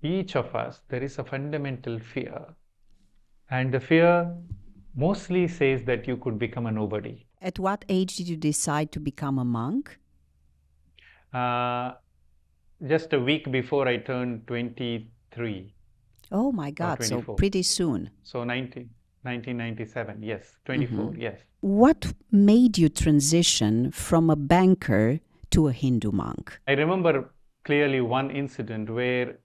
each of us, there is a fundamental fear. And the fear mostly says that you could become a nobody. At what age did you decide to become a monk? Just a week before I turned 23 Oh my or God, so 24. pretty soon. So 1997, yes, 24, yes. What made you transition from a banker to a Hindu monk? I remember clearly one incident where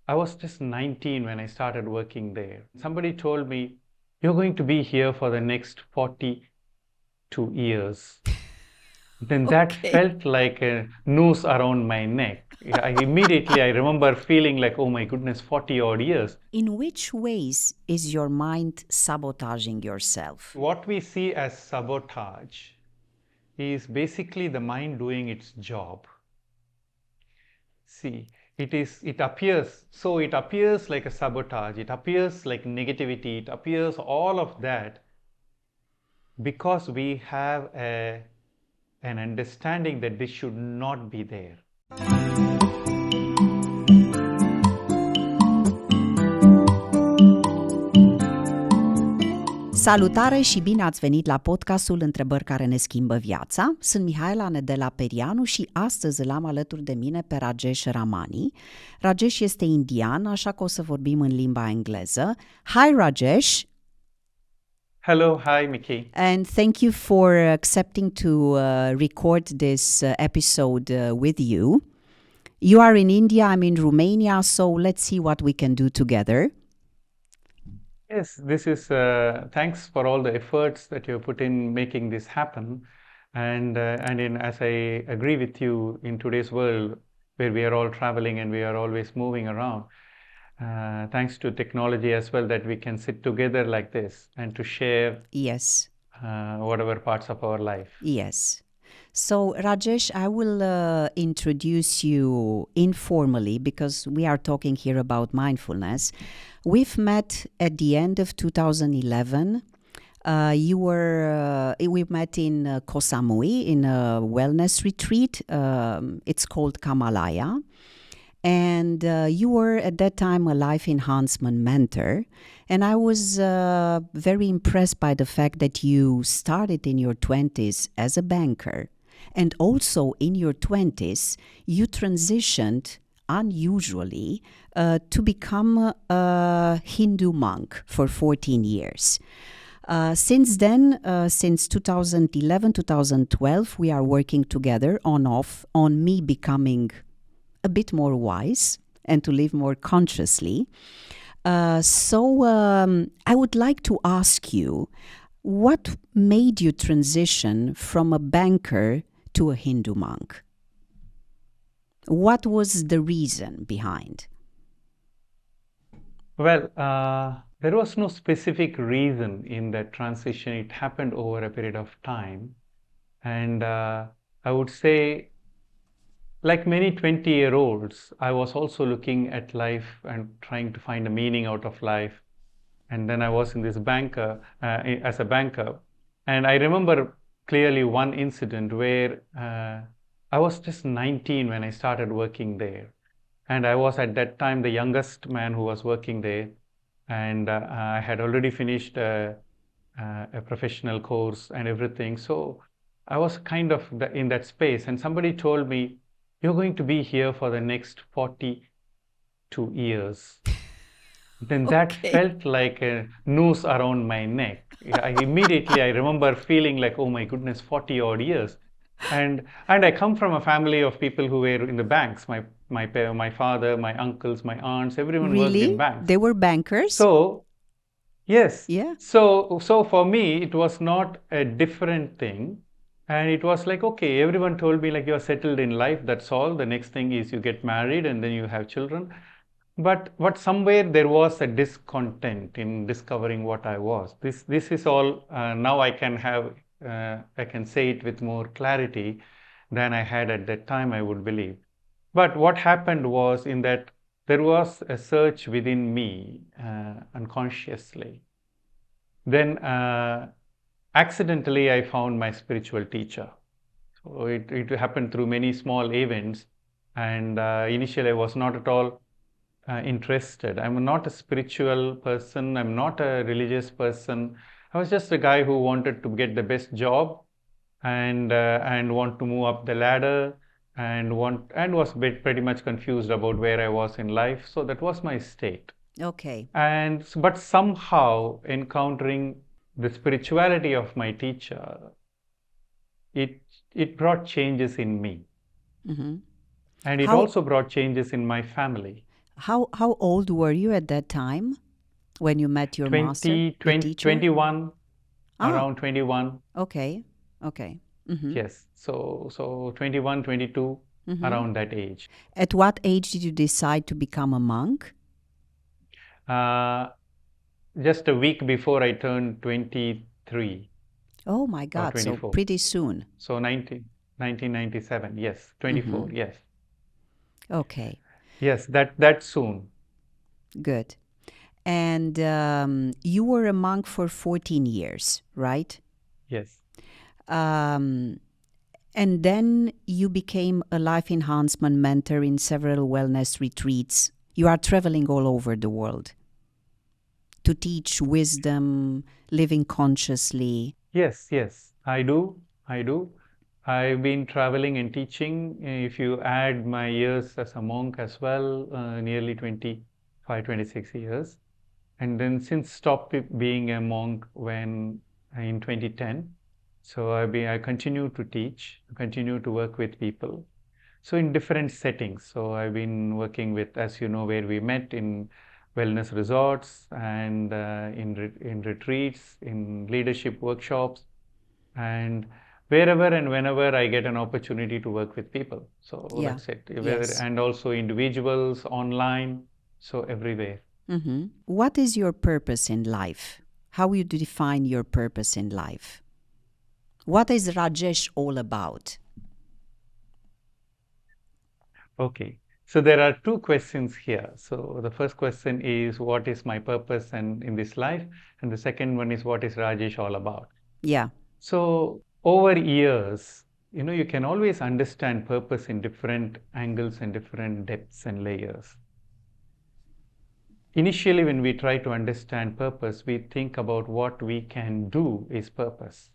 I was just 19 when I started working there. Somebody told me, "You're going to be here for the next 42 years." Then that felt like a noose around my neck. I remember feeling like, oh my goodness, 40 odd years. In which ways is your mind sabotaging yourself? What we see as sabotage is basically the mind doing its job. See, it appears like a sabotage, it appears like negativity, it appears all of that because we have an understanding that this should not be there. Salutare și bine ați venit la podcastul Întrebări care ne schimbă viața. Sunt Mihaela Nedela Perianu și astăzi îl am alături de mine pe Rajesh Ramani. Rajesh este indian, așa că o să vorbim în limba engleză. Hi Rajesh! Hello, hi Mickey. And thank you for accepting to record this episode with you. You are in India, I'm in Romania, so let's see what we can do together. Yes, this is thanks for all the efforts that you put in making this happen. And as I agree with you, in today's world where we are all traveling and we are always moving around, thanks to technology as well, that we can sit together like this and to share Yes. whatever parts of our life. Yes. So, Rajesh, I will introduce you informally because we are talking here about mindfulness. We've met at the end of 2011. We met in Koh Samui in a wellness retreat. It's called Kamalaya. And you were at that time a life enhancement mentor. And I was very impressed by the fact that you started in your 20s as a banker. And also in your 20s, you transitioned unusually to become a Hindu monk for 14 years. Since then, since 2011, 2012, we are working together on me becoming a bit more wise and to live more consciously. So I would like to ask you, what made you transition from a banker to a Hindu monk? What was the reason behind? Well, there was no specific reason in that transition. It happened over a period of time. And I would say, like many 20-year-olds, I was also looking at life and trying to find a meaning out of life. And then I was in this as a banker. And I remember clearly one incident where I was just 19 when I started working there. And I was at that time the youngest man who was working there. And I had already finished a professional course and everything. So I was kind of in that space. And somebody told me, "You're going to be here for the next 42 years." Then that felt like a noose around my neck. I remember feeling like, oh my goodness, 40 odd years. And I come from a family of people who were in the banks. My father, my uncles, my aunts, everyone worked in banks. They were bankers? So, yes. Yeah. So for me, it was not a different thing. And it was like, okay, everyone told me like, you're settled in life, that's all. The next thing is you get married and then you have children. But somewhere there was a discontent in discovering what I was. This is all, now I can say it with more clarity than I had at that time, I would believe. But what happened was in that there was a search within me unconsciously. Then accidentally I found my spiritual teacher. So it happened through many small events. And initially I was not at all interested. I'm not a spiritual person. I'm not a religious person. I was just a guy who wanted to get the best job and want to move up the ladder and was pretty much confused about where I was in life. So that was my state. Okay. But somehow encountering the spirituality of my teacher, it brought changes in me. And it also brought changes in my family. How old were you at that time when you met your master, your teacher? 21, around 21. Okay. Yes, so 21, 22, around that age. At what age did you decide to become a monk? Just a week before I turned 23. Oh my God, so pretty soon. So 1997, yes, 24, yes. Okay. Yes, that soon. Good. And you were a monk for 14 years, right? Yes. And then you became a life enhancement mentor in several wellness retreats. You are traveling all over the world to teach wisdom, living consciously. Yes, I do. I've been traveling and teaching. If you add my years as a monk as well, nearly 25, 26 years. And then since stopped being a monk in 2010, so I continue to teach, continue to work with people. So in different settings. So I've been working with, as you know, where we met in wellness resorts and in retreats, in leadership workshops, and wherever and whenever I get an opportunity to work with people. So that's it. Yes. And also individuals, online, so everywhere. What is your purpose in life? How you define your purpose in life? What is Rajesh all about? Okay, so there are two questions here. So the first question is, what is my purpose in this life? And the second one is, what is Rajesh all about? Yeah. So over years, you can always understand purpose in different angles and different depths and layers. Initially, when we try to understand purpose, we think about what we can do is purpose.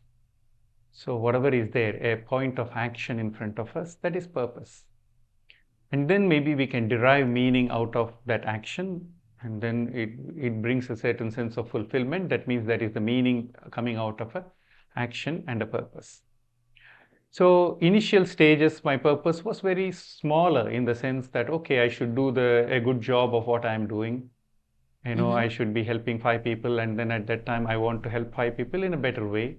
So whatever is there, a point of action in front of us, that is purpose. And then maybe we can derive meaning out of that action, and then it brings a certain sense of fulfillment. That means that is the meaning coming out of an action and a purpose. So initial stages, my purpose was very smaller in the sense that, okay, I should do a good job of what I'm doing. I should be helping 5 people, and then at that time I want to help 5 people in a better way.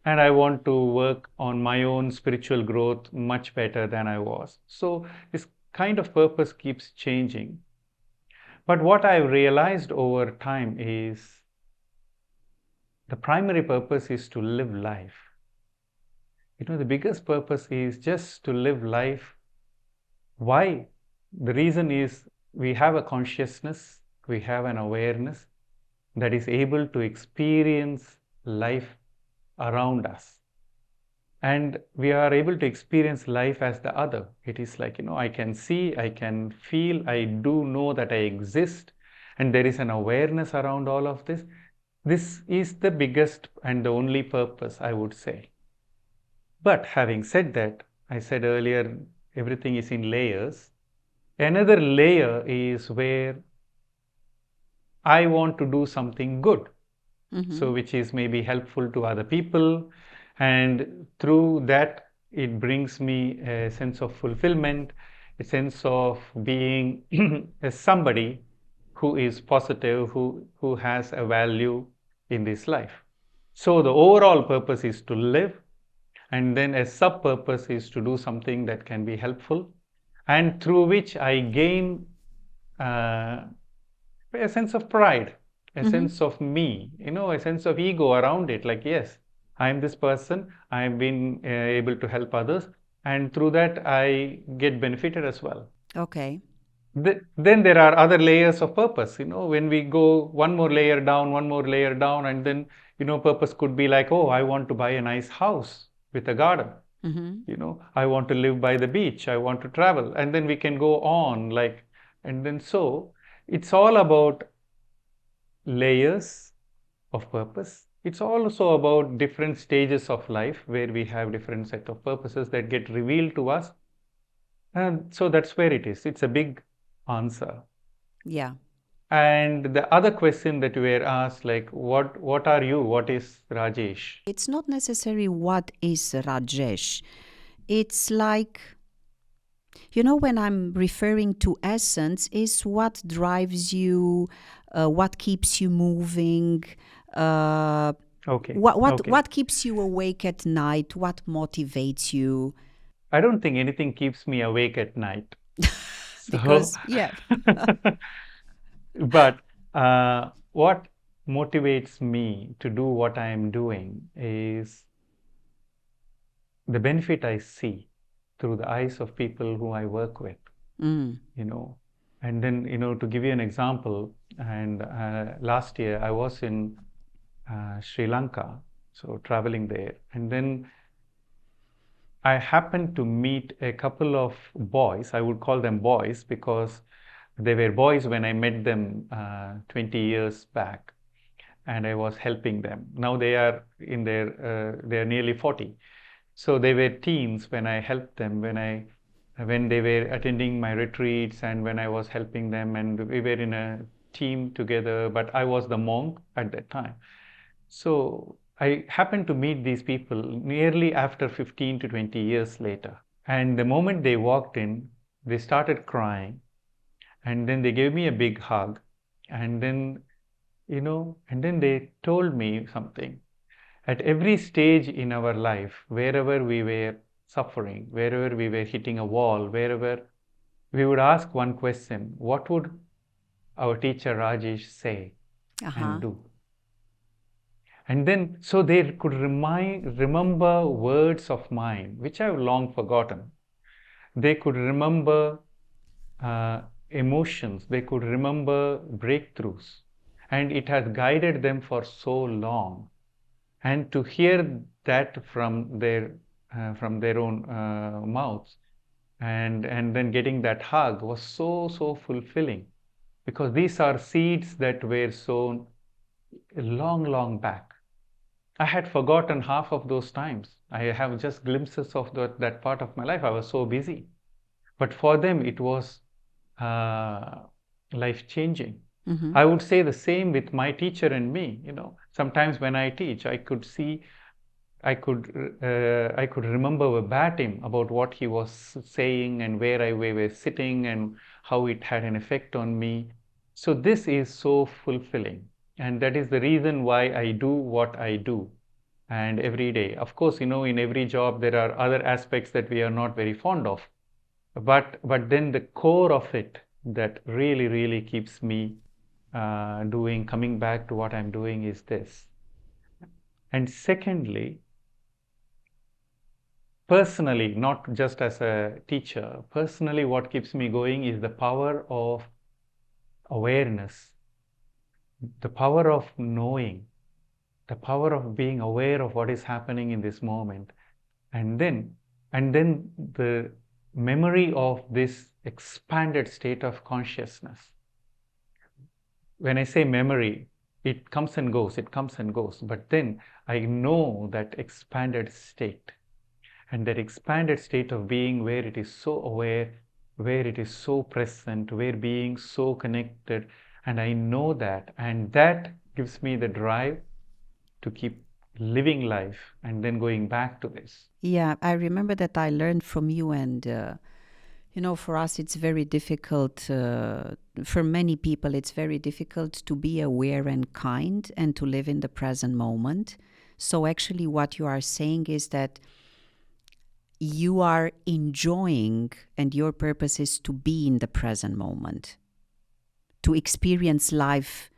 And I want to work on my own spiritual growth much better than I was. So this kind of purpose keeps changing. But what I've realized over time is the primary purpose is to live life. The biggest purpose is just to live life. Why? The reason is we have a consciousness, we have an awareness that is able to experience life around us. And we are able to experience life as the other. It is like, I can see, I can feel, I do know that I exist, and there is an awareness around all of this. This is the biggest and the only purpose, I would say. But having said that, I said earlier, everything is in layers. Another layer is where I want to do something good. So which is maybe helpful to other people, and through that it brings me a sense of fulfillment, a sense of being somebody who is positive, who has a value in this life. So the overall purpose is to live, and then a sub-purpose is to do something that can be helpful, and through which I gain a sense of pride. A sense of me, a sense of ego around it. Like, yes, I am this person, I have been able to help others, and through that I get benefited as well. Okay. Then there are other layers of purpose. When we go one more layer down, and then, purpose could be like, oh, I want to buy a nice house with a garden. I want to live by the beach, I want to travel, and then we can go on and then so. it's all about layers of purpose. It's also about different stages of life where we have different set of purposes that get revealed to us. And so that's where it is. It's a big answer. Yeah. And the other question that you were asked, like, what are you? What is Rajesh? It's not necessarily what is Rajesh. It's like, when I'm referring to essence, is what drives you, what keeps you moving, Okay. what keeps you awake at night, what motivates you. I don't think anything keeps me awake at night. Because, yeah. But what motivates me to do what I am doing is the benefit I see through the eyes of people who I work with, And then, to give you an example, and last year I was in Sri Lanka, so traveling there, and then I happened to meet a couple of boys. I would call them boys because they were boys when I met them 20 years back, and I was helping them. Now they are they are nearly 40. So they were teens when I helped them, when they were attending my retreats and when I was helping them, and we were in a team together, but I was the monk at that time. So I happened to meet these people nearly after 15 to 20 years later. And the moment they walked in, they started crying, and then they gave me a big hug, and then, and then they told me something. At every stage in our life, wherever we were suffering, wherever we were hitting a wall, wherever we would ask one question: what would our teacher Rajesh say and do? And then, so they could remember words of mine, which I've long forgotten. They could remember emotions, they could remember breakthroughs, and it has guided them for so long. And to hear that from their own mouths, and then getting that hug was so fulfilling, because these are seeds that were sown long back. I had forgotten half of those times. I have just glimpses of that part of my life. I was so busy, but for them it was life-changing. I would say the same with my teacher and me. Sometimes when I teach, I could remember verbatim about what he was saying and where we were sitting and how it had an effect on me. So this is so fulfilling, and that is the reason why I do what I do. And every day, of course, in every job there are other aspects that we are not very fond of, but then the core of it that really keeps me coming back to what I'm doing is this. And secondly, personally, not just as a teacher, personally what keeps me going is the power of awareness, the power of knowing, the power of being aware of what is happening in this moment, and then the memory of this expanded state of consciousness. When I say memory, it comes and goes, but then I know that expanded state, and that expanded state of being where it is so aware, where it is so present, where being so connected, and I know that, and that gives me the drive to keep living life and then going back to this. Yeah, I remember that I learned from you, and for us it's very difficult, for many people it's very difficult to be aware and kind and to live in the present moment. So actually what you are saying is that you are enjoying, and your purpose is to be in the present moment, to experience life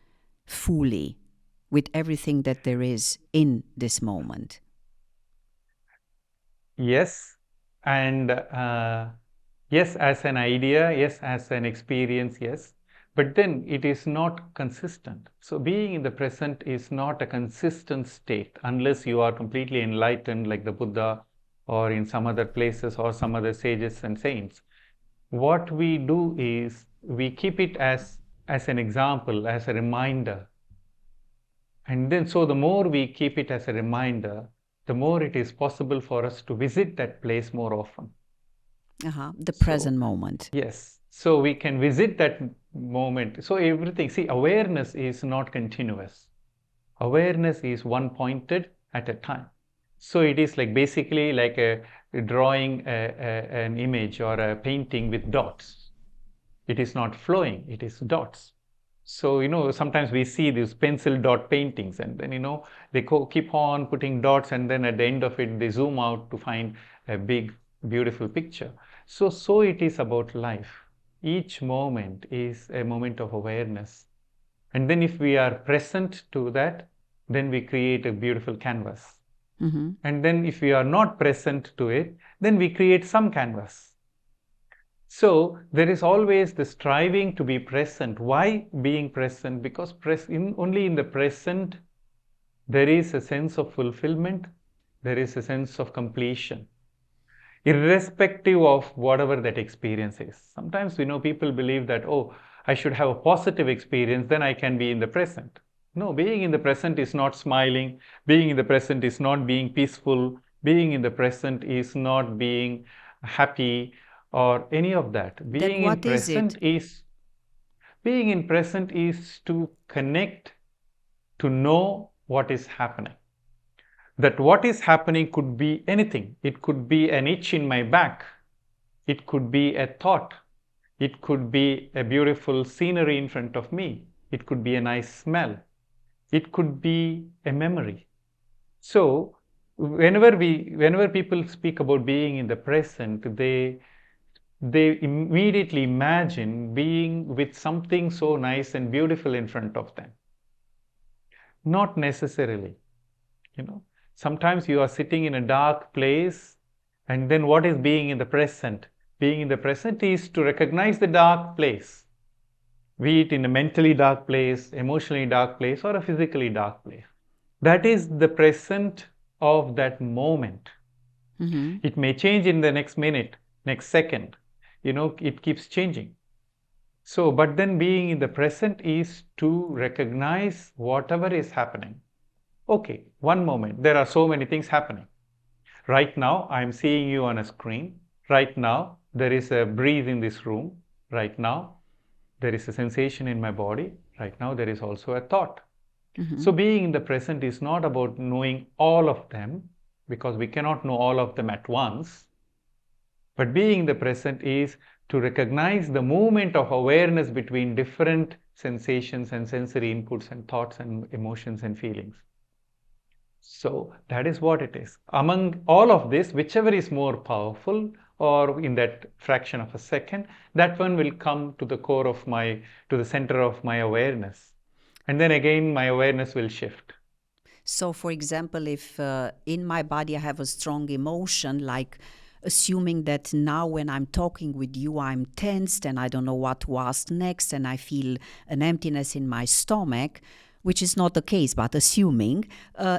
fully with everything that there is in this moment. Yes, and yes, as an idea, yes, as an experience, yes, but then it is not consistent. So being in the present is not a consistent state unless you are completely enlightened like the Buddha, or in some other places, or some other sages and saints. What we do is we keep it as as an example, as a reminder. And then, so the more we keep it as a reminder, the more it is possible for us to visit that place more often. The present moment. Yes. So we can visit that moment. So everything, see, awareness is not continuous. Awareness is one pointed at a time. So it is like basically like drawing an image or a painting with dots. It is not flowing, it is dots. So, sometimes we see these pencil dot paintings, and then, they keep on putting dots, and then at the end of it, they zoom out to find a big, beautiful picture. So it is about life. Each moment is a moment of awareness. And then if we are present to that, then we create a beautiful canvas. And then if we are not present to it, then we create some canvas. So there is always the striving to be present. Why being present? Because only in the present, there is a sense of fulfillment, there is a sense of completion, irrespective of whatever that experience is. Sometimes, people believe that, oh, I should have a positive experience, then I can be in the present. No, being in the present is not smiling. Being in the present is not being peaceful. Being in the present is not being happy or any of that. Being in present is to connect, to know what is happening. That what is happening could be anything. It could be an itch in my back. It could be a thought. It could be a beautiful scenery in front of me. It could be a nice smell. It could be a memory. So whenever people speak about being in the present, they immediately imagine being with something so nice and beautiful in front of them. Not necessarily. Sometimes you are sitting in a dark place, and then what is being in the present? Being in the present is to recognize the dark place, be it in a mentally dark place, emotionally dark place, or a physically dark place. That is the present of that moment. It may change in the next minute, next second. It keeps changing. So, but then being in the present is to recognize whatever is happening. Okay, one moment, there are so many things happening. Right now, I am seeing you on a screen. Right now, there is a breeze in this room. Right now, there is a sensation in my body. Right now, there is also a thought. So being in the present is not about knowing all of them, because we cannot know all of them at once. But being in the present is to recognize the movement of awareness between different sensations and sensory inputs and thoughts and emotions and feelings. So that is what it is. Among all of this, whichever is more powerful, or in that fraction of a second, that one will come to the core of to the center of my awareness. And then again, my awareness will shift. So, for example, if in my body I have a strong emotion, like assuming that now when I'm talking with you, I'm tensed and I don't know what to ask next, and I feel an emptiness in my stomach, which is not the case, but assuming,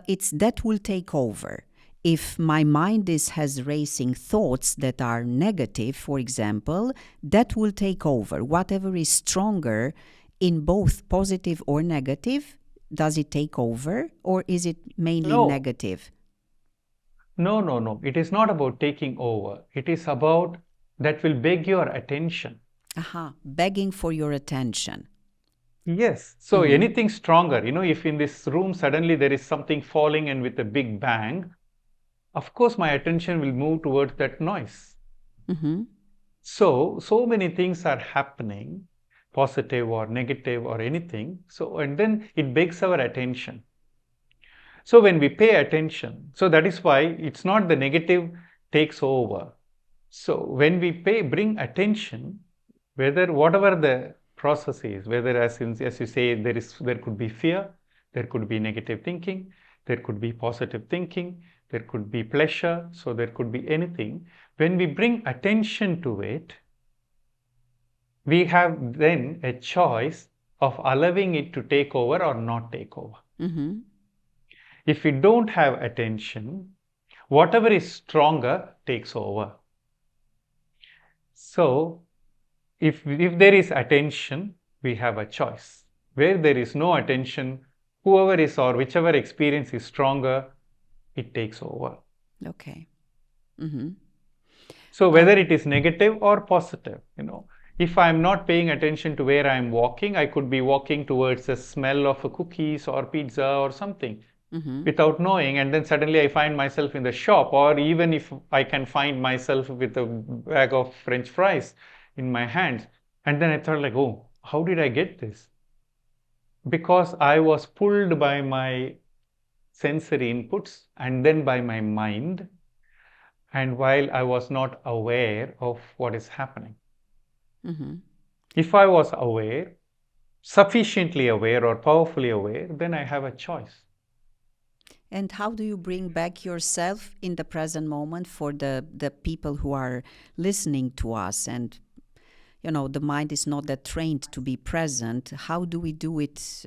it's that will take over. If my mind has racing thoughts that are negative, for example, that will take over. Whatever is stronger in both positive or negative, does it take over, or is it mainly negative? No. It is not about taking over. It is about that will beg your attention. Begging for your attention. Yes. So anything stronger, if in this room suddenly there is something falling and with a big bang, of course my attention will move towards that noise. So many things are happening, positive or negative or anything. So, and then it begs our attention. So when we pay attention, so that is why it's not the negative takes over. So when we bring attention, whatever the process is, whether as you say, there could be fear, there could be negative thinking, there could be positive thinking, there could be pleasure, so there could be anything. When we bring attention to it, we have then a choice of allowing it to take over or not take over. If we don't have attention, whatever is stronger takes over. So if there is attention, we have a choice. Where there is no attention, whoever is or whichever experience is stronger, it takes over. Okay. Mm-hmm. So whether it is negative or positive, if I'm not paying attention to where I'm walking, I could be walking towards the smell of a cookies or pizza or something without knowing, and then suddenly I find myself in the shop, or even if I can find myself with a bag of French fries in my hands, and then I thought like, oh, how did I get this? Because I was pulled by my sensory inputs and then by my mind, and while I was not aware of what is happening. If I was aware, sufficiently aware or powerfully aware, then I have a choice. And how do you bring back yourself in the present moment for the people who are listening to us? And, the mind is not that trained to be present. How do we do it,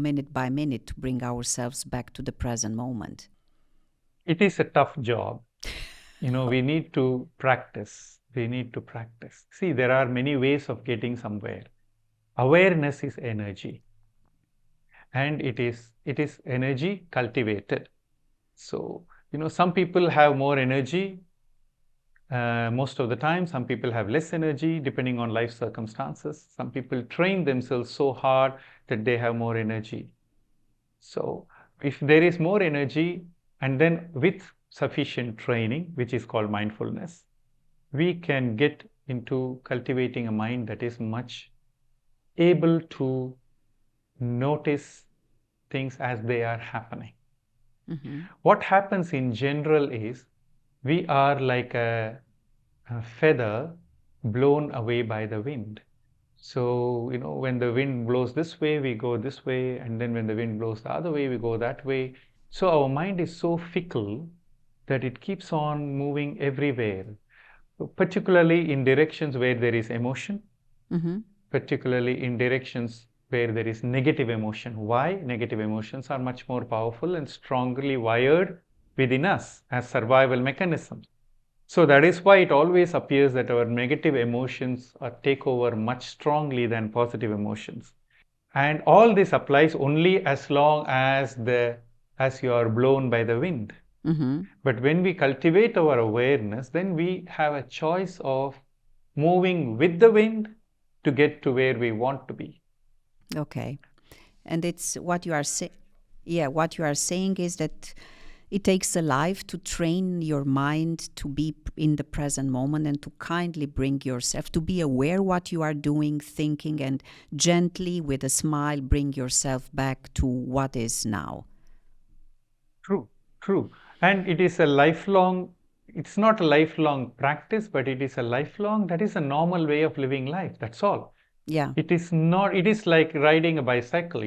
minute by minute to bring ourselves back to the present moment? It is a tough job. We need to practice. See, there are many ways of getting somewhere. Awareness is energy. And it is energy cultivated. So, some people have more energy most of the time. Some people have less energy depending on life circumstances. Some people train themselves so hard that they have more energy. So, if there is more energy, and then with sufficient training, which is called mindfulness, we can get into cultivating a mind that is much able to notice things as they are happening. What happens in general is we are like a feather blown away by the wind. So, when the wind blows this way, we go this way, and then when the wind blows the other way, we go that way. So our mind is so fickle that it keeps on moving everywhere, particularly in directions where there is emotion, particularly in directions where there is negative emotion. Why? Negative emotions are much more powerful and strongly wired within us as survival mechanisms. So that is why it always appears that our negative emotions take over much strongly than positive emotions. And all this applies only as long as you are blown by the wind. But when we cultivate our awareness, then we have a choice of moving with the wind to get to where we want to be. Okay. And it's what you are saying. Yeah, what you are saying is that it takes a life to train your mind to be in the present moment and to kindly bring yourself to be aware what you are doing, thinking, and gently with a smile bring yourself back to what is now. True. And it is a lifelong, it's not a lifelong practice, but it is a lifelong, that is a normal way of living life. That's all. Yeah. It is like riding a bicycle.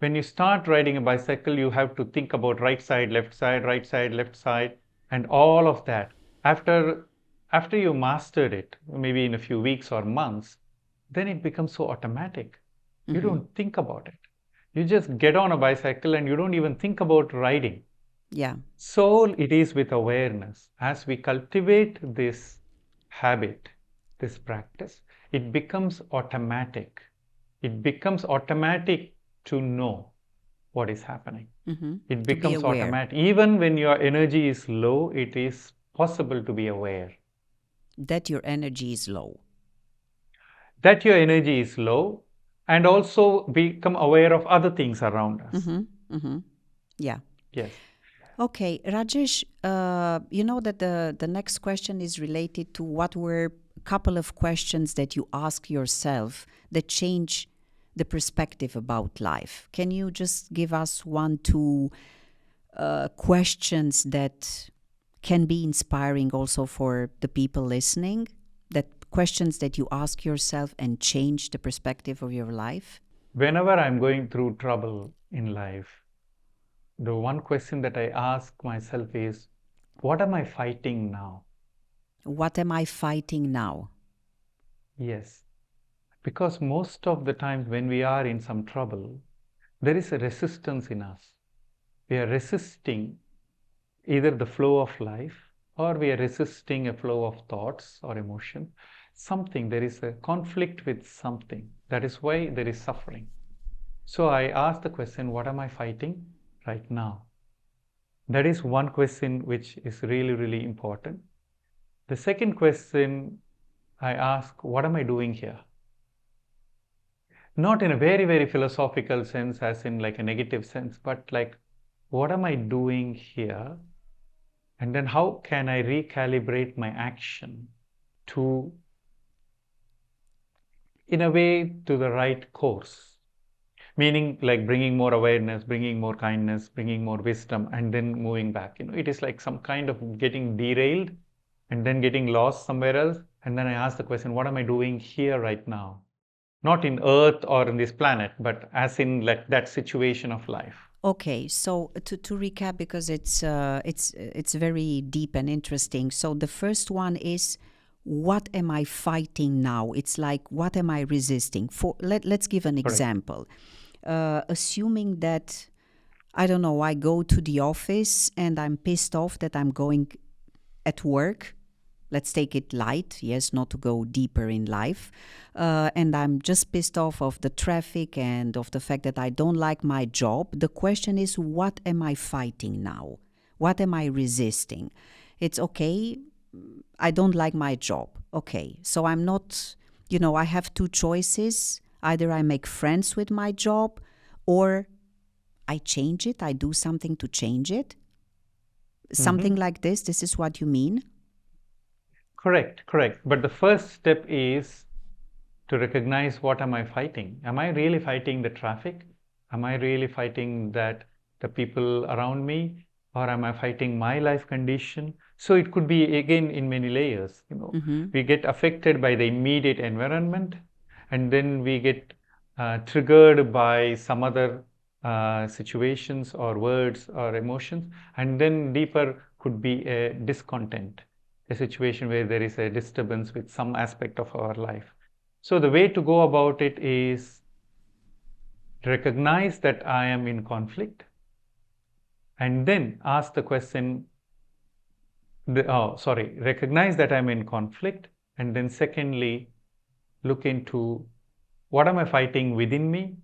When you start riding a bicycle, you have to think about right side, left side, and all of that. After you mastered it, maybe in a few weeks or months, then it becomes so automatic. You don't think about it. You just get on a bicycle and you don't even think about riding. Yeah. So it is with awareness. As we cultivate this habit, this practice, it becomes automatic. It becomes automatic to know what is happening. It becomes automatic. Even when your energy is low, it is possible to be aware. That your energy is low. That your energy is low, and also become aware of other things around us. Yeah. Yes. Okay, Rajesh, you know that the next question is related to what were a couple of questions that you ask yourself that change the perspective about life. Can you just give us 1-2 questions that can be inspiring also for the people listening? That questions that you ask yourself and change the perspective of your life? Whenever I'm going through trouble in life, the one question that I ask myself is, what am I fighting now? What am I fighting now? Yes. Because most of the times when we are in some trouble, there is a resistance in us. We are resisting either the flow of life, or we are resisting a flow of thoughts or emotion. something, there is a conflict with something. That is why there is suffering. So I ask the question, what am I fighting right now? That is one question which is really, really important. The second question I ask, what am I doing here? Not in a very, very philosophical sense, as in like a negative sense, but like, what am I doing here? And then how can I recalibrate my action to, in a way, to the right course? Meaning like bringing more awareness, bringing more kindness, bringing more wisdom, and then moving back. It is like some kind of getting derailed and then getting lost somewhere else. And then I ask the question, what am I doing here right now? Not in Earth or in this planet, but as in like that situation of life. Okay, so to recap, because it's very deep and interesting. So the first one is, what am I fighting now? It's like, what am I resisting? Let's give an example. Assuming that, I don't know, I go to the office and I'm pissed off that I'm going at work. Let's take it light, yes, not to go deeper in life. And I'm just pissed off of the traffic and of the fact that I don't like my job. The question is, what am I fighting now? What am I resisting? It's okay, I don't like my job. Okay, so I'm not, I have two choices. Either I make friends with my job or I change it, I do something to change it. Something like this. This is what you mean? Correct. But the first step is to recognize, what am I fighting? Am I really fighting the traffic? Am I really fighting that the people around me? Or am I fighting my life condition? So it could be, again, in many layers. We get affected by the immediate environment, and then we get triggered by some other situations or words or emotions, and then deeper could be a discontent, a situation where there is a disturbance with some aspect of our life. So the way to go about it is recognize that I am in conflict, and then ask the question, recognize that I'm in conflict, and then secondly, look into, what am I fighting within me?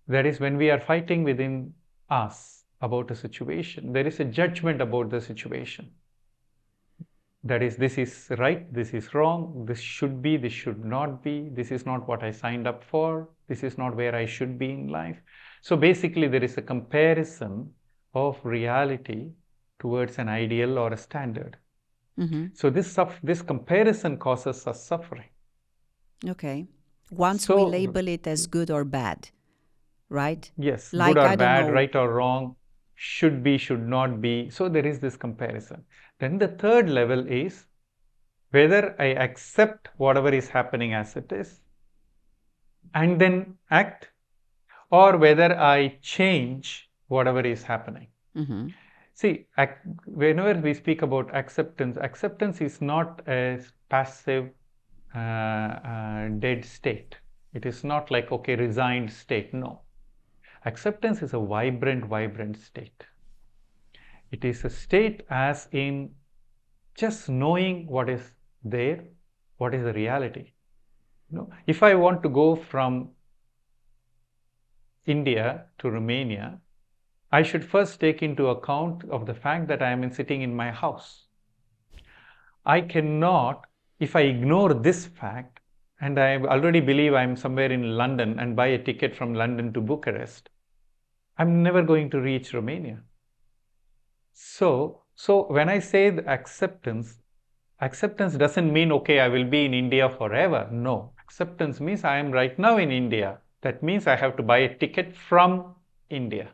That is, when we are fighting within us about a situation, there is a judgment about the situation. That is, this is right, this is wrong, this should be, this should not be, this is not what I signed up for, this is not where I should be in life. So basically, there is a comparison of reality towards an ideal or a standard. So this comparison causes us suffering. Okay. Once we label it as good or bad, right? Yes, like, good or bad, right or wrong, should be, should not be. So there is this comparison. Then the third level is whether I accept whatever is happening as it is and then act, or whether I change whatever is happening. See, whenever we speak about acceptance, acceptance is not a passive, dead state. It is not like, okay, resigned state. No. Acceptance is a vibrant state. It is a state as in just knowing what is there, what is the reality. If I want to go from India to Romania, I should first take into account of the fact that I am sitting in my house. I cannot, if I ignore this fact, and I already believe I am somewhere in London and buy a ticket from London to Bucharest, I'm never going to reach Romania. So when I say the acceptance doesn't mean, okay, I will be in India forever. No, acceptance means I am right now in India. That means I have to buy a ticket from India.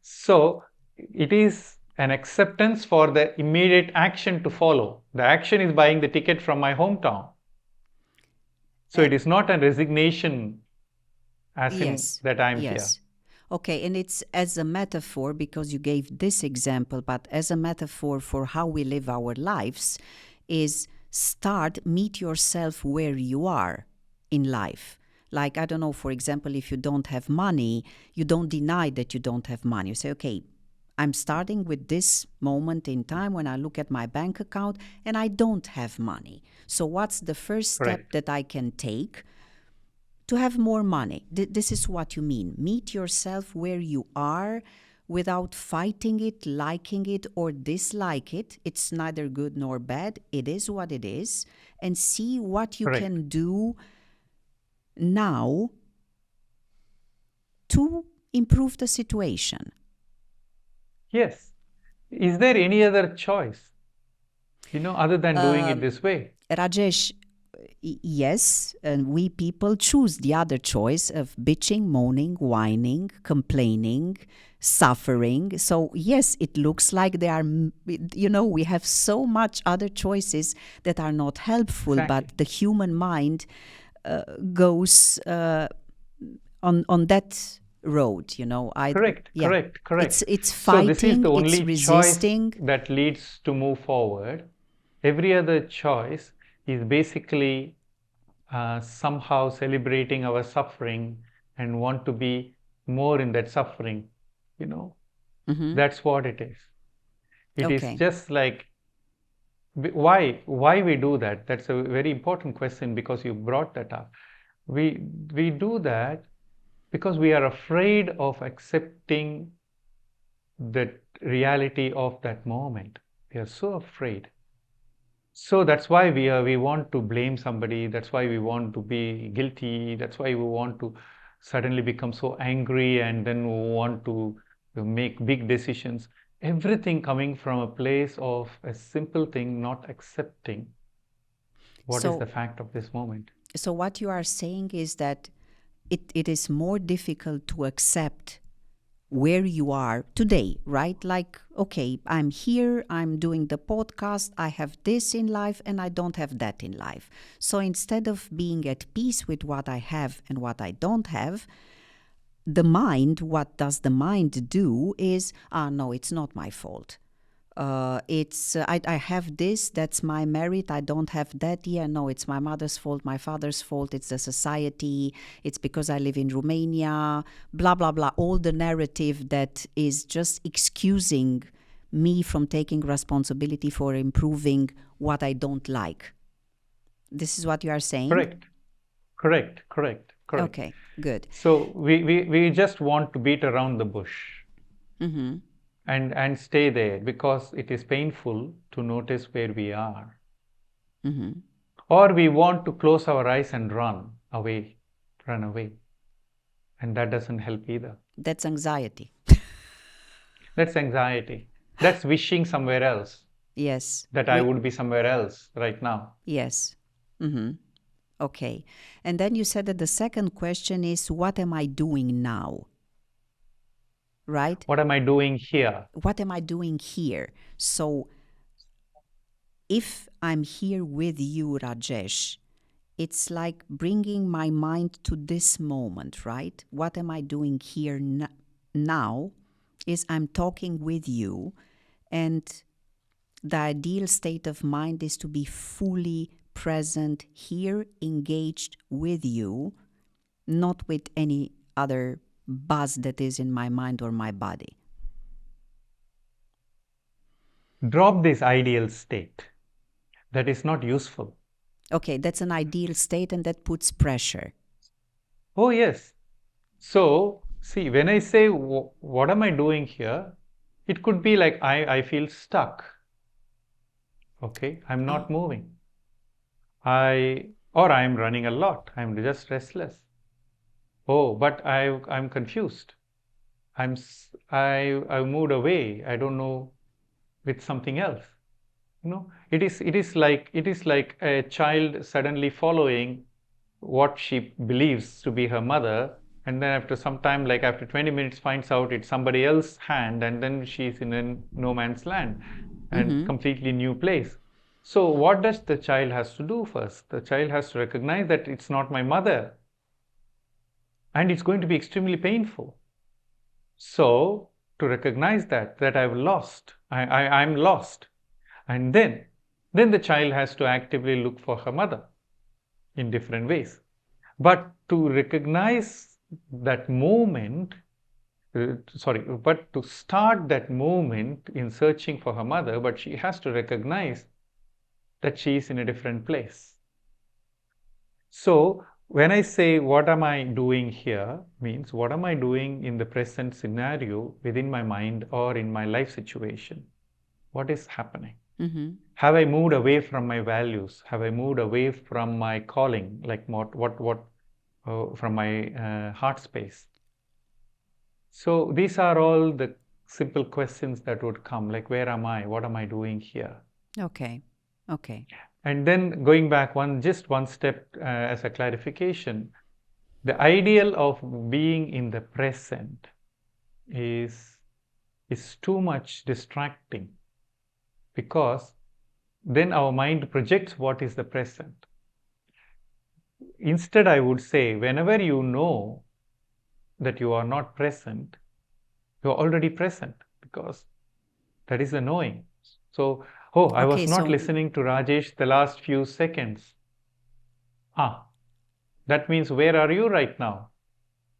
So it is an acceptance for the immediate action to follow. The action is buying the ticket from my hometown. So it is not a resignation as in that I'm here. Okay, and it's as a metaphor, because you gave this example, but as a metaphor for how we live our lives is meet yourself where you are in life. Like, I don't know, for example, if you don't have money, you don't deny that you don't have money. You say, okay, I'm starting with this moment in time when I look at my bank account and I don't have money. So what's the first step Correct. that I can take to have more money? This is what you mean. Meet yourself where you are without fighting it, liking it, or dislike it. It's neither good nor bad. It is what it is. And see what you Correct. can do now to improve the situation. Yes. Is there any other choice, other than doing it this way? Rajesh, yes, and we people choose the other choice of bitching, moaning, whining, complaining, suffering. So yes, it looks like they are, we have so much other choices that are not helpful, Exactly. but the human mind goes on that road, Correct. yeah. Correct. It's So this is fighting, the it's only resisting. choice that leads to move forward. Every other choice is basically somehow celebrating our suffering and want to be more in that suffering. That's what it is. It is Okay. just like, why we do that? That's a very important question, because you brought that up. We do that because we are afraid of accepting the reality of that moment. We are so afraid. So that's why we want to blame somebody. That's why we want to be guilty. That's why we want to suddenly become so angry, and then we want to make big decisions. Everything coming from a place of a simple thing, not accepting what is the fact of this moment. So what you are saying is that it is more difficult to accept where you are today, right? Like, okay, I'm here, I'm doing the podcast, I have this in life and I don't have that in life. So instead of being at peace with what I have and what I don't have, what does the mind do is, no, it's not my fault. I have this, that's my merit, I don't have that. Yeah, no, it's my mother's fault, my father's fault, it's the society, it's because I live in Romania, blah, blah, blah. All the narrative that is just excusing me from taking responsibility for improving what I don't like. This is what you are saying? Correct. Okay, good. So we just want to beat around the bush. Mm-hmm. And stay there, because it is painful to notice where we are. Mm-hmm. Or we want to close our eyes and run away. And that doesn't help either. That's anxiety. That's anxiety. That's wishing somewhere else. Yes. That I would be somewhere else right now. Yes. Mm-hmm. Okay. And then you said that the second question is, what am I doing now? Right? What am I doing here? What am I doing here? So if I'm here with you, Rajesh, it's like bringing my mind to this moment, right? What am I doing here now is I'm talking with you, and the ideal state of mind is to be fully present here, engaged with you, not with any other buzz that is in my mind or my body. Drop this ideal state. That is not useful. Okay, that's an ideal state, and that puts pressure. Oh, yes. So, see, when I say, what am I doing here? It could be like, I feel stuck. Okay, I'm not moving. Or I'm running a lot. I'm just restless. Oh, but I'm confused. I moved away. I don't know, with something else. It is like a child suddenly following what she believes to be her mother, and then after some time, like after 20 minutes, finds out it's somebody else's hand, and then she's in a no man's land and completely new place. So what does the child has to do first? The child has to recognize that it's not my mother, and it's going to be extremely painful. So to recognize that I've lost, I'm lost, and then the child has to actively look for her mother in different ways. But to recognize that moment but to start that movement in searching for her mother, but she has to recognize that she is in a different place. So when I say what am I doing here, means what am I doing in the present scenario within my mind or in my life situation? What is happening? Have I moved away from my values? Have I moved away from my calling, like from my heart space? So these are all the simple questions that would come, like where am I? What am I doing here? Okay. And then going back just one step as a clarification, the ideal of being in the present is too much distracting, because then our mind projects what is the present. Instead, I would say, whenever you know that you are not present, you are already present, because that is the knowing. So, I was not listening to Rajesh the last few seconds. That means where are you right now?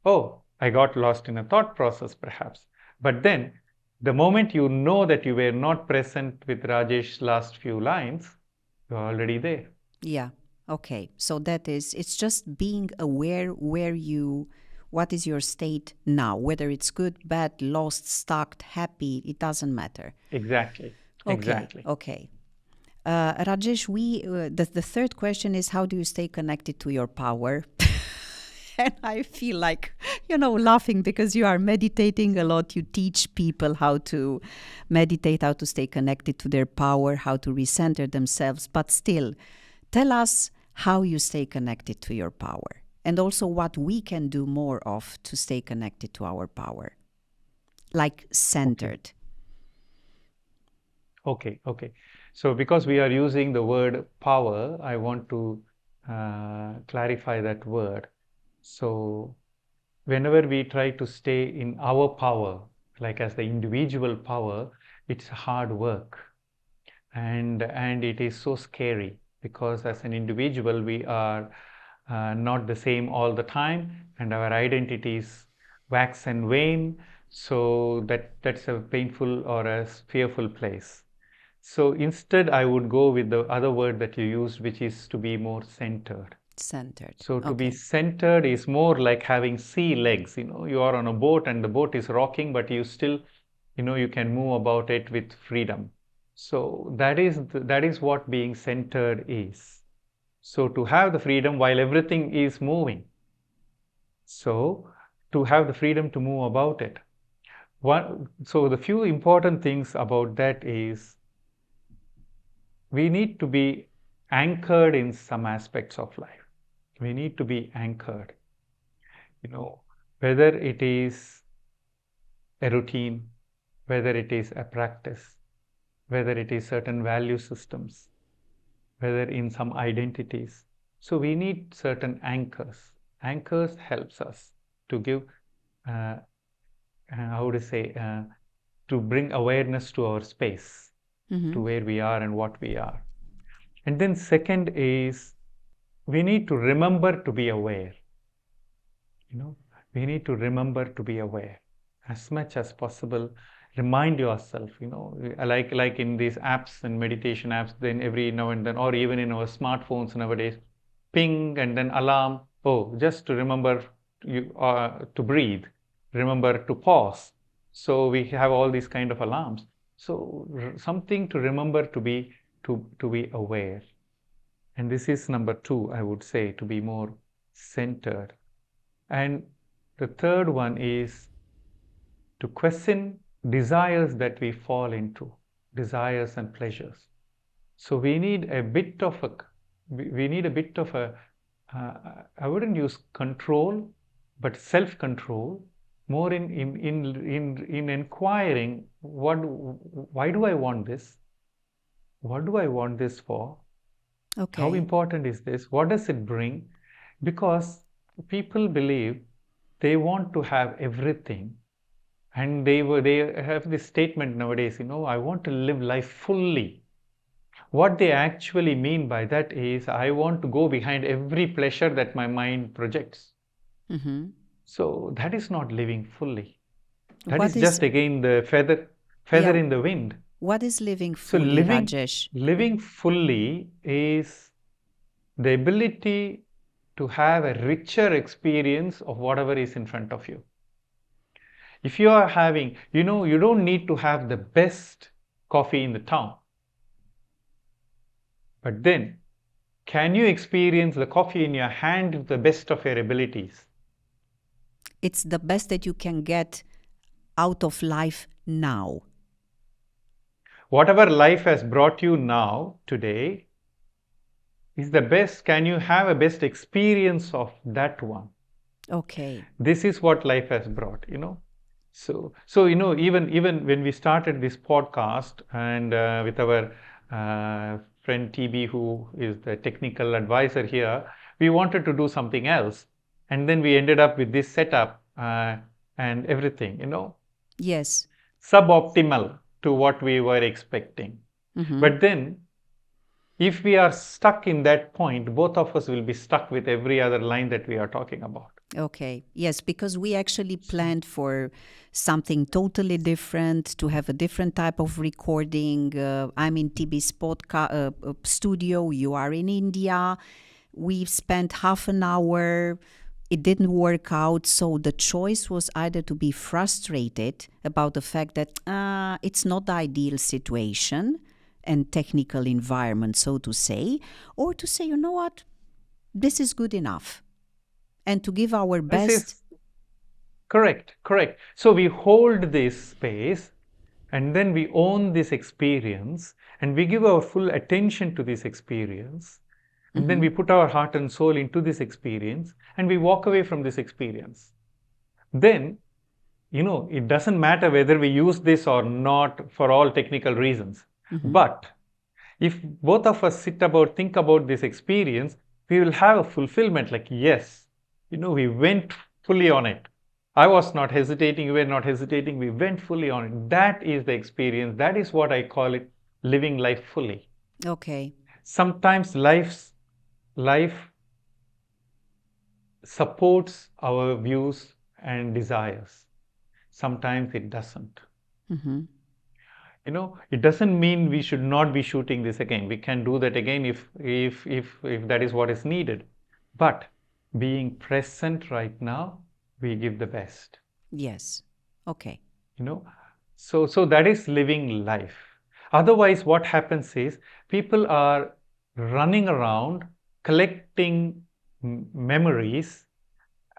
I got lost in a thought process perhaps. But then, the moment you know that you were not present with Rajesh's last few lines, you are already there. Yeah. Okay. So it's just being aware what is your state now, whether it's good, bad, lost, stuck, happy, it doesn't matter. Exactly. Okay. Rajesh, the third question is, how do you stay connected to your power? And I feel like, laughing because you are meditating a lot. You teach people how to meditate, how to stay connected to their power, how to recenter themselves. But still, tell us how you stay connected to your power, and also what we can do more of to stay connected to our power, like centered. Okay. So because we are using the word power, I want to clarify that word. So whenever we try to stay in our power, like as the individual power, it's hard work. And it is so scary, because as an individual, we are not the same all the time, and our identities wax and wane. So that's a painful or a fearful place. So instead, I would go with the other word that you used, which is to be more centered. So to be centered is more like having sea legs. You are on a boat and the boat is rocking, but you still, you can move about it with freedom. So that is what being centered is. So to have the freedom while everything is moving. So to have the freedom to move about it. So the few important things about that is, we need to be anchored in some aspects of life. We need to be anchored. Whether it is a routine, whether it is a practice, whether it is certain value systems, whether in some identities. So we need certain anchors. Anchors helps us to give, to bring awareness to our space, to where we are and what we are. And then second is, we need to remember to be aware. We need to remember to be aware as much as possible. Remind yourself, like in these apps and meditation apps, then every now and then, or even in our smartphones nowadays, ping and then alarm. Just to remember to breathe, remember to pause. So we have all these kind of alarms. So something to remember to be aware. And this is number 2, I would say, to be more centered. And the third one is to question desires that we fall into, desires and pleasures. So we need a bit of a, I wouldn't use control, but self-control, more in inquiring, why do I want this? What do I want this for? Okay. How important is this? What does it bring? Because people believe they want to have everything, and they have this statement nowadays, I want to live life fully. What they actually mean by that is, I want to go behind every pleasure that my mind projects. So that is not living fully. That What is is just again the feather yeah, in the wind. what is living So fully, Rajesh? living fully is the ability to have a richer experience of whatever is in front of you. If you are having, you don't need to have the best coffee in the town. But then, can you experience the coffee in your hand to the best of your abilities? It's the best that you can get out of life now. Whatever life has brought you now, today, is the best. Can you have a best experience of that one? Okay. This is what life has brought, So even when we started this podcast and with our friend TB, who is the technical advisor here, we wanted to do something else, and then we ended up with this setup and everything, Yes. suboptimal to what we were expecting. But then, if we are stuck in that point, both of us will be stuck with every other line that we are talking about. Okay. Yes, because we actually planned for something totally different, to have a different type of recording. I'm in TB's studio. You are in India. We've spent half an hour. It didn't work out. So the choice was either to be frustrated about the fact that it's not the ideal situation and technical environment, so to say, or to say, you know what, this is good enough. And to give our best. Correct. So we hold this space, and then we own this experience, and we give our full attention to this experience, and then we put our heart and soul into this experience, and we walk away from this experience. Then, it doesn't matter whether we use this or not for all technical reasons. But if both of us think about this experience, we will have a fulfillment, like, yes, we went fully on it. I was not hesitating, you were not hesitating, we went fully on it. That is the experience. That is what I call it, living life fully. Okay. Sometimes life supports our views and desires. Sometimes it doesn't. It doesn't mean we should not be shooting this again. We can do that again if that is what is needed. But being present right now, we give the best. Yes. Okay. So that is living life. Otherwise, what happens is people are running around collecting memories,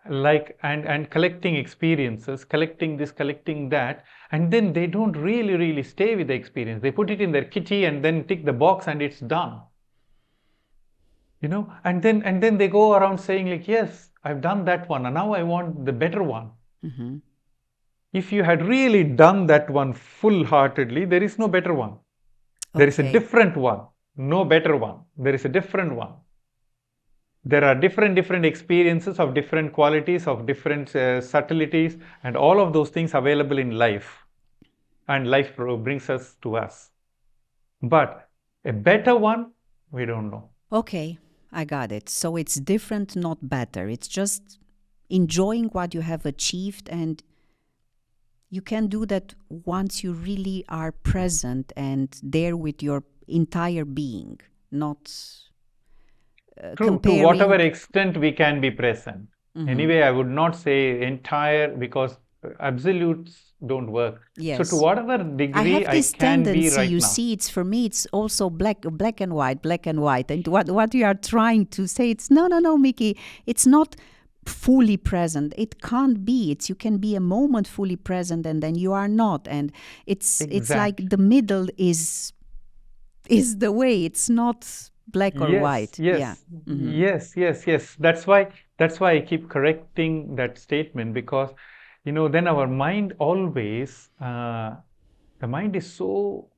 and collecting experiences, collecting this, collecting that, and then they don't really stay with the experience. They put it in their kitty and then tick the box and it's done. And then they go around saying, like, yes, I've done that one and now I want the better one. If you had really done that one full-heartedly, there is no better one. There is a different one, no better one. There is a different one. There are different experiences of different qualities, of different subtleties, and all of those things available in life. And life brings us to us. But a better one, we don't know. Okay, I got it. So it's different, not better. It's just enjoying what you have achieved, and you can do that once you really are present and there with your entire being, not True, to whatever extent we can be present. Anyway, I would not say entire, because absolutes don't work. Yes. So to whatever degree I have this can tendency, be right you now. see, it's for me, it's also black and white. And what you are trying to say, it's no, Mickey, it's not fully present. It can't be. You can be a moment fully present and then you are not. And it's like the middle is the way. It's not black or white. Yes. That's why I keep correcting that statement, because then our mind always, the mind is so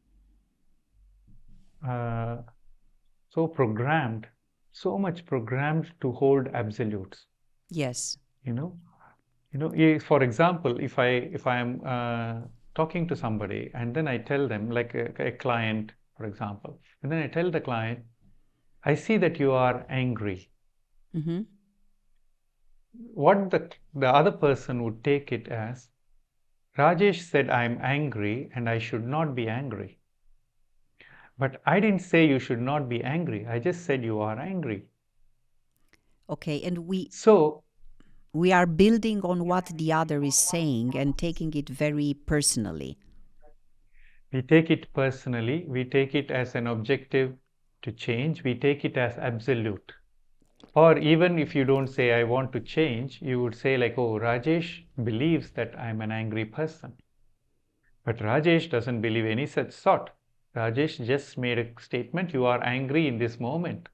programmed, so much programmed to hold absolutes. Yes. For example, if I am talking to somebody and then I tell them, like a client, for example, and then I tell the client, I see that you are angry. What the other person would take it as, Rajesh said, I'm angry and I should not be angry. But I didn't say you should not be angry. I just said you are angry. Okay, and So, we are building on what the other is saying and taking it very personally. we take it personally, we take it as an objective to change, we take it as absolute. Or even if you don't say, I want to change, you would say, like, oh, Rajesh believes that I'm an angry person. But Rajesh doesn't believe any such sort. Rajesh just made a statement, you are angry in this moment.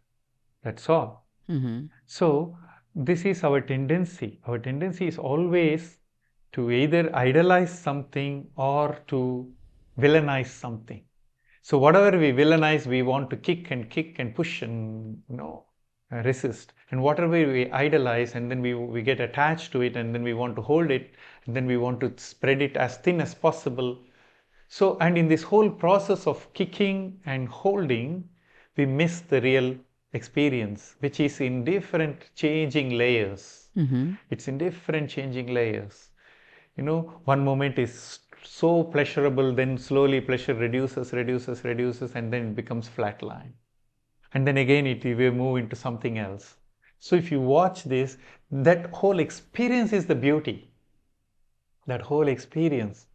That's all. Mm-hmm. So, this is our tendency. Our tendency is always to either idolize something or to villainize something. So, whatever we villainize, we want to kick and push and resist. And whatever we idolize, and then we get attached to it, and then we want to hold it, and then we want to spread it as thin as possible. So, and in this whole process of kicking and holding, we miss the real experience, which is in different changing layers. Mm-hmm. It's in different changing layers. One moment is so pleasurable, then slowly pleasure reduces, and then it becomes flatline. And then again, it will move into something else. So if you watch this, that whole experience is the beauty. That whole experience.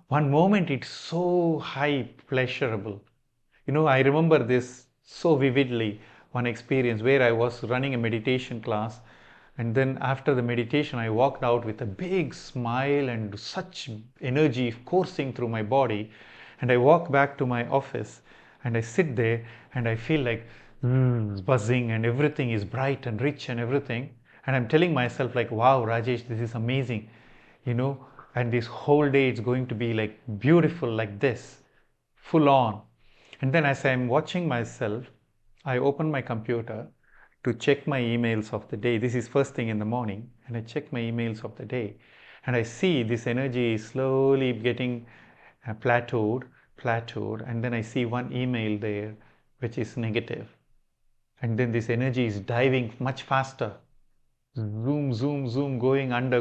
One moment it's so high, pleasurable. I remember this so vividly, one experience where I was running a meditation class, and then after the meditation, I walked out with a big smile and such energy coursing through my body. And I walk back to my office and I sit there and I feel like buzzing and everything is bright and rich and everything. And I'm telling myself, like, wow, Rajesh, this is amazing. And this whole day it's going to be like beautiful like this, full on. And then as I'm watching myself, I open my computer to check my emails of the day. This is first thing in the morning, and I check my emails of the day, and I see this energy is slowly getting plateaued, and then I see one email there which is negative, and then this energy is diving much faster. Zoom, zoom, zoom, going under,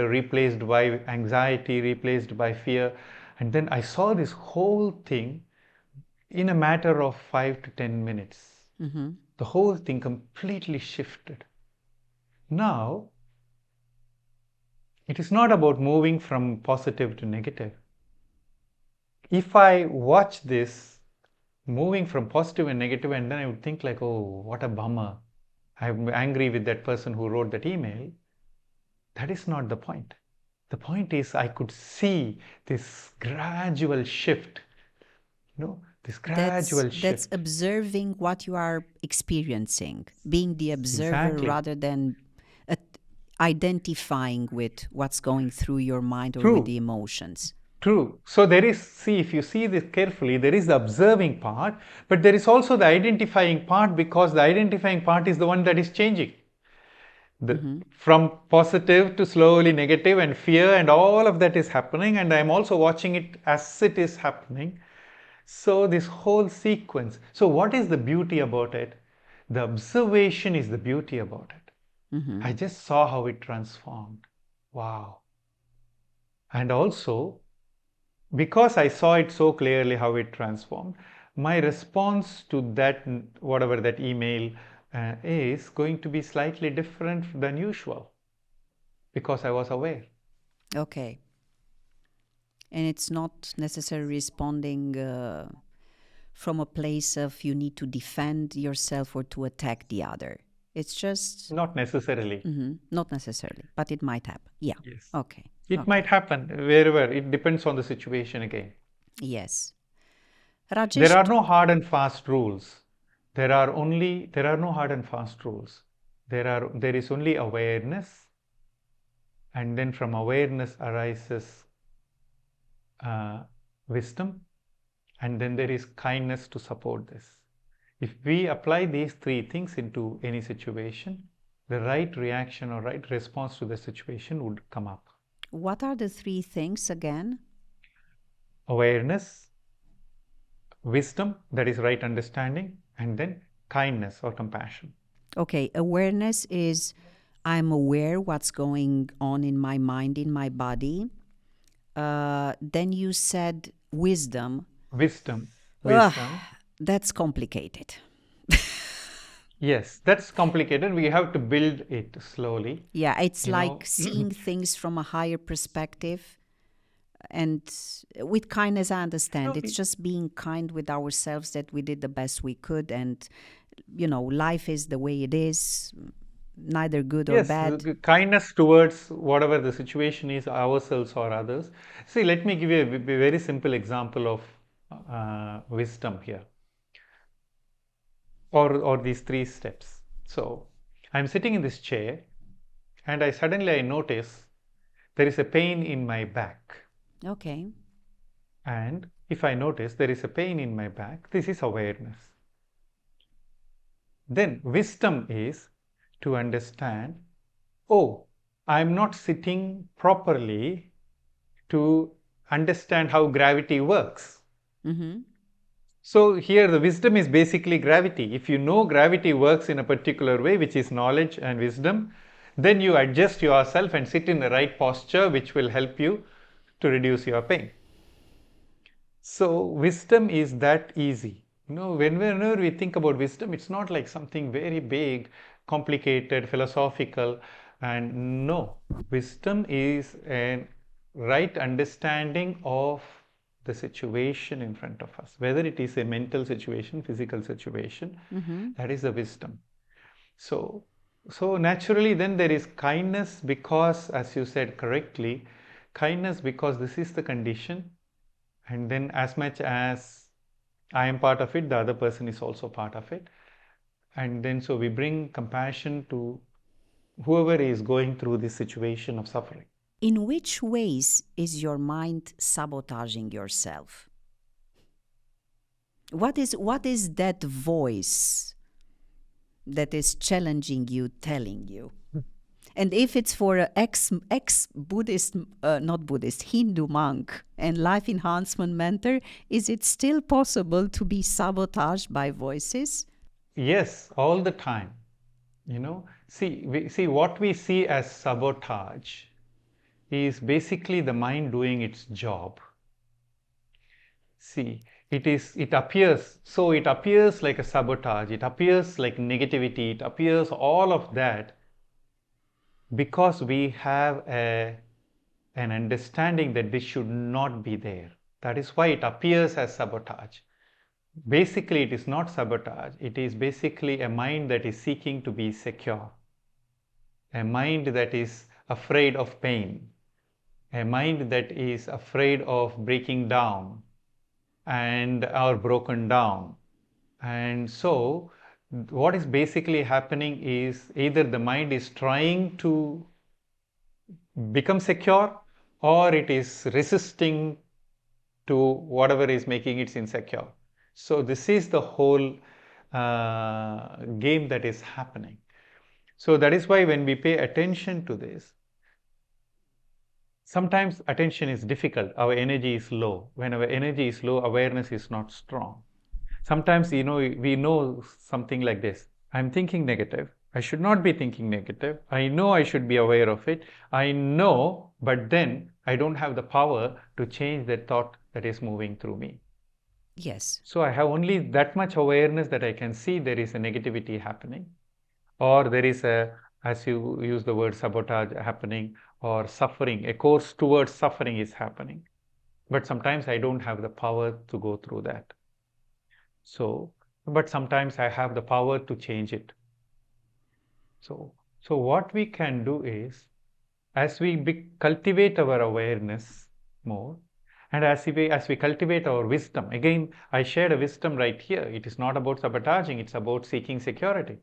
replaced by anxiety, replaced by fear. And then I saw this whole thing in a matter of 5 to 10 minutes. Mm-hmm. The whole thing completely shifted. Now, it is not about moving from positive to negative. If I watch this moving from positive and negative, and then I would think like, oh, what a bummer. I'm angry with that person who wrote that email. That is not the point. The point is I could see this gradual shift, this gradual shift. That's observing what you are experiencing, being the observer Exactly. rather than identifying with what's going through your mind or True. with the emotions. True. So there is, if you see this carefully, there is the observing part, but there is also the identifying part, because the identifying part is the one that is changing. From positive to slowly negative and fear and all of that is happening, and I'm also watching it as it is happening. So this whole sequence. So what is the beauty about it? The observation is the beauty about it. I just saw how it transformed. Wow. And also, because I saw it so clearly how it transformed, my response to that, whatever that email is going to be slightly different than usual, because I was aware. Okay. And it's not necessarily responding from a place of you need to defend yourself or to attack the other. It's just... Not necessarily. Not necessarily, but it might happen. Yeah. Yes. Okay. It might happen wherever. It depends on the situation again. Yes. Rajesh, there are no hard and fast rules. There are no hard and fast rules. There is only awareness, and then from awareness arises wisdom, and then there is kindness to support this. If we apply these three things into any situation, the right reaction or right response to the situation would come up. What are the three things again? Awareness, wisdom, that is right understanding, and then kindness or compassion. Okay, awareness is I'm aware what's going on in my mind, in my body. Then you said wisdom. Wisdom. That's complicated. Yes, that's complicated. We have to build it slowly. Yeah, it's like seeing things from a higher perspective. And with kindness, I understand. It's just being kind with ourselves that we did the best we could. And, life is the way it is, neither good or bad. Yes, kindness towards whatever the situation is, ourselves or others. See, let me give you a very simple example of wisdom here. Or these 3 steps. So, I'm sitting in this chair and suddenly I notice there is a pain in my back. Okay. And if I notice there is a pain in my back, this is awareness. Then wisdom is to understand, I'm not sitting properly to understand how gravity works. Mm-hmm. So here the wisdom is basically gravity. If you know gravity works in a particular way, which is knowledge and wisdom, then you adjust yourself and sit in the right posture, which will help you to reduce your pain. So wisdom is that easy. Whenever we think about wisdom, it's not like something very big, complicated, philosophical. And no, wisdom is a right understanding of the situation in front of us, whether it is a mental situation, physical situation, that is the wisdom. So naturally then there is kindness because, as you said correctly, kindness because this is the condition, and then as much as I am part of it, the other person is also part of it. And then so we bring compassion to whoever is going through this situation of suffering. In which ways is your mind sabotaging yourself? What is that voice that is challenging you, telling you? And if it's for an ex-Buddhist, not Buddhist, Hindu monk and life enhancement mentor, is it still possible to be sabotaged by voices? Yes, all the time. See what we see as sabotage is basically the mind doing its job. See, it appears like a sabotage, it appears like negativity, it appears all of that because we have an understanding that this should not be there. That is why it appears as sabotage. Basically, it is not sabotage. It is basically a mind that is seeking to be secure, a mind that is afraid of pain, a mind that is afraid of breaking down or broken down. And so what is basically happening is either the mind is trying to become secure or it is resisting to whatever is making it insecure. So this is the whole game that is happening. So that is why when we pay attention to this, sometimes attention is difficult. Our energy is low. When our energy is low, awareness is not strong. Sometimes, we know something like this. I'm thinking negative. I should not be thinking negative. I know I should be aware of it. I know, but then I don't have the power to change that thought that is moving through me. Yes. So I have only that much awareness that I can see there is a negativity happening, or there is as you use the word sabotage happening, or suffering, a course towards suffering is happening. But sometimes I don't have the power to go through that. But sometimes I have the power to change it. So what we can do is, as we cultivate our awareness more, and as we cultivate our wisdom, again, I shared a wisdom right here. It is not about sabotaging, it's about seeking security.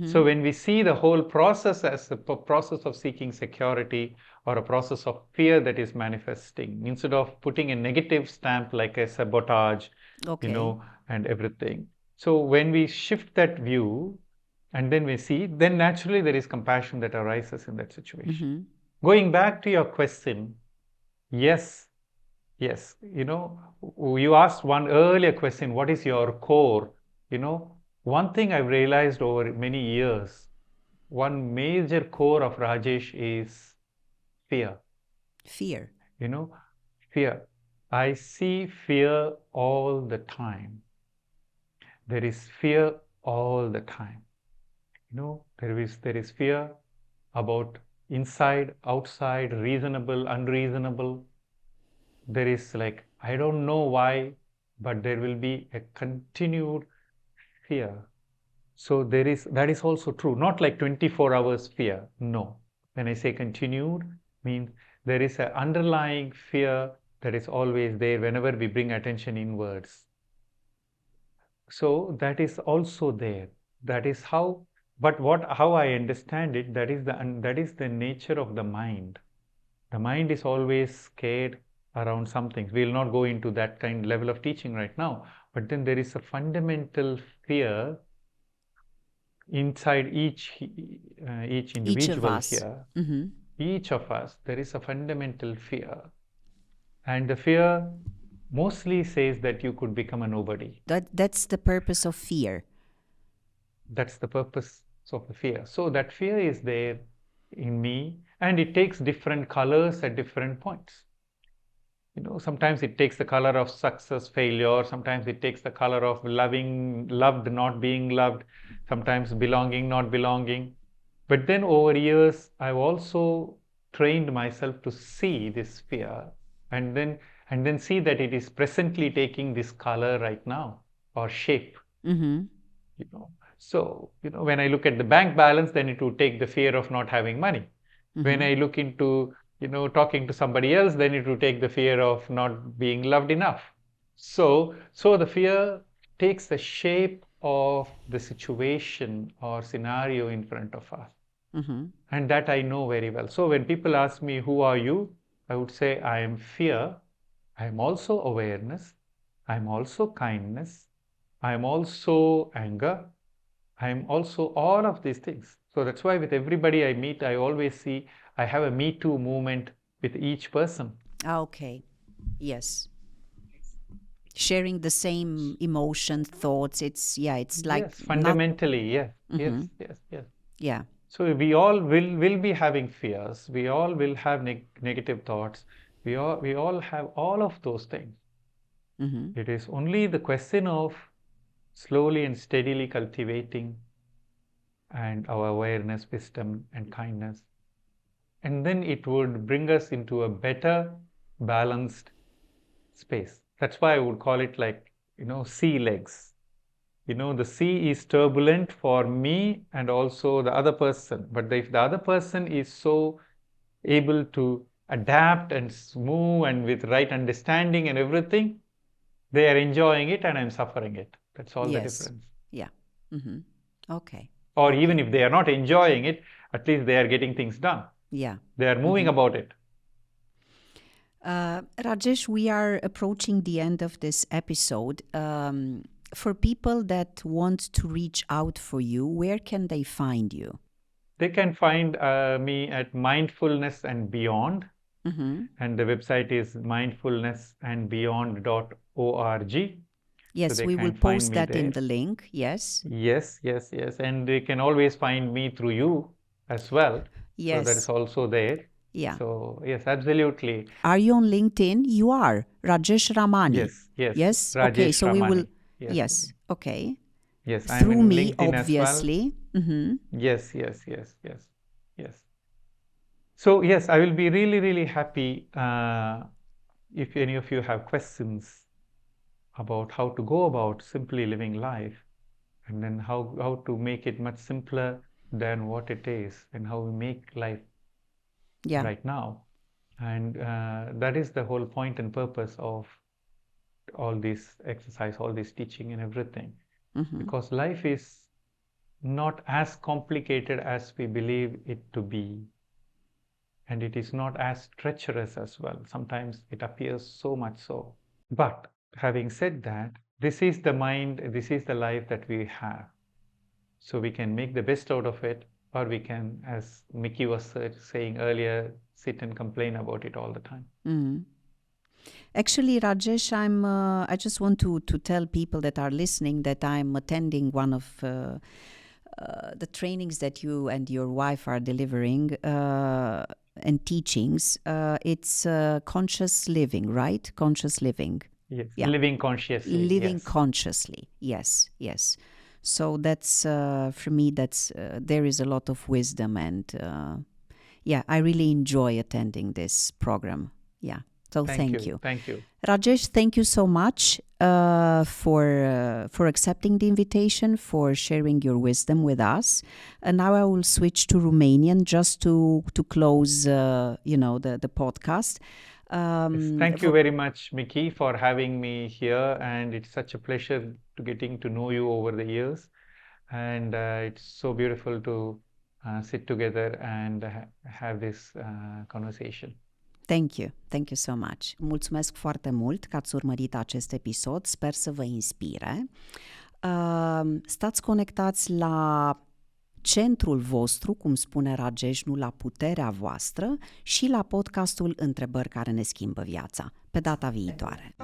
So when we see the whole process as a process of seeking security or a process of fear that is manifesting, instead of putting a negative stamp like a sabotage, and everything. So when we shift that view and then we see, then naturally there is compassion that arises in that situation. Going back to your question, yes, you asked one earlier question, what is your core? One thing I've realized over many years one major core of Rajesh is fear. Fear. Fear. I see fear all the time. There is fear all the time. There is fear about inside, outside, reasonable, unreasonable. There is I don't know why, but there will be a continued fear. So that is also true. Not like 24 hours fear. No. When I say continued, means there is an underlying fear that is always there whenever we bring attention inwards. So that is also there. That is how, but how I understand it, that is the nature of the mind. The mind is always scared around something. We will not go into that kind level of teaching right now. But then there is a fundamental fear inside each individual here. Mm-hmm. Each of us, there is a fundamental fear. And the fear mostly says that you could become a nobody. That's the purpose of fear. That's the purpose of the fear. So that fear is there in me, and it takes different colors at different points. Sometimes it takes the color of success, failure. Sometimes it takes the color of loved, not being loved. Sometimes belonging, not belonging. But then over years, I've also trained myself to see this fear and then see that it is presently taking this color right now or shape. Mm-hmm. So, when I look at the bank balance, then it would take the fear of not having money. Mm-hmm. When I look into talking to somebody else, then it will take the fear of not being loved enough. So the fear takes the shape of the situation or scenario in front of us. Mm-hmm. And that I know very well. So when people ask me, who are you? I would say, I am fear. I am also awareness. I am also kindness. I am also anger. I am also all of these things. So that's why with everybody I meet, I always see I have a Me Too movement with each person. Okay. Yes. Sharing the same emotion, thoughts. It's like yes, fundamentally, yes, mm-hmm. yes. Yeah. So we all will be having fears. We all will have negative thoughts. We all have all of those things. Mm-hmm. It is only the question of slowly and steadily cultivating and our awareness, wisdom, and kindness. And then it would bring us into a better, balanced space. That's why I would call it sea legs. The sea is turbulent for me and also the other person. But if the other person is so able to adapt and move and with right understanding and everything, they are enjoying it and I'm suffering it. That's all the difference. Yeah. Mm-hmm. Okay. Or even if they are not enjoying it, at least they are getting things done. Yeah. They are moving about it. Rajesh, we are approaching the end of this episode. For people that want to reach out for you, where can they find you? They can find me at Mindfulness and Beyond. Mm-hmm. And the website is mindfulnessandbeyond.org. Yes, so we will post that in the link. Yes. Yes. And they can always find me through you as well. Yes. So that is also there. Yeah. So, yes, absolutely. Are you on LinkedIn? You are. Rajesh Ramani. Yes. Rajesh okay, so Ramani. We will. Yes. Okay. Yes, through I'm in me, LinkedIn obviously. As well. Mm-hmm. Yes. So, yes, I will be really, really happy if any of you have questions about how to go about simply living life, and then how to make it much simpler than what it is, and how we make life right now. And that is the whole point and purpose of all this exercise, all this teaching and everything. Mm-hmm. Because life is not as complicated as we believe it to be. And it is not as treacherous as well. Sometimes it appears so much so. But having said that, this is the mind, this is the life that we have. So we can make the best out of it, or we can, as Mickey was saying earlier, sit and complain about it all the time. Mm-hmm. Actually, Rajesh, I just want to tell people that are listening that I'm attending one of the trainings that you and your wife are delivering and teachings, it's conscious living, right? Conscious living. Yes, living consciously. Living consciously, yes. So that's, for me, that's there is a lot of wisdom, and I really enjoy attending this program. Yeah, so thank you. Thank you. Rajesh, thank you so much for accepting the invitation, for sharing your wisdom with us. And now I will switch to Romanian just to close, the podcast. Thank you very much, Mickey, for having me here, and it's such a pleasure to getting to know you over the years, and it's so beautiful to sit together and have this conversation. Thank you so much. Mulțumesc foarte mult că ați urmărit acest episod, sper să vă inspire. Stați conectați la centrul vostru, cum spune Rajesh, nu la puterea voastră, și la podcastul Întrebări care ne schimbă viața. Pe data viitoare!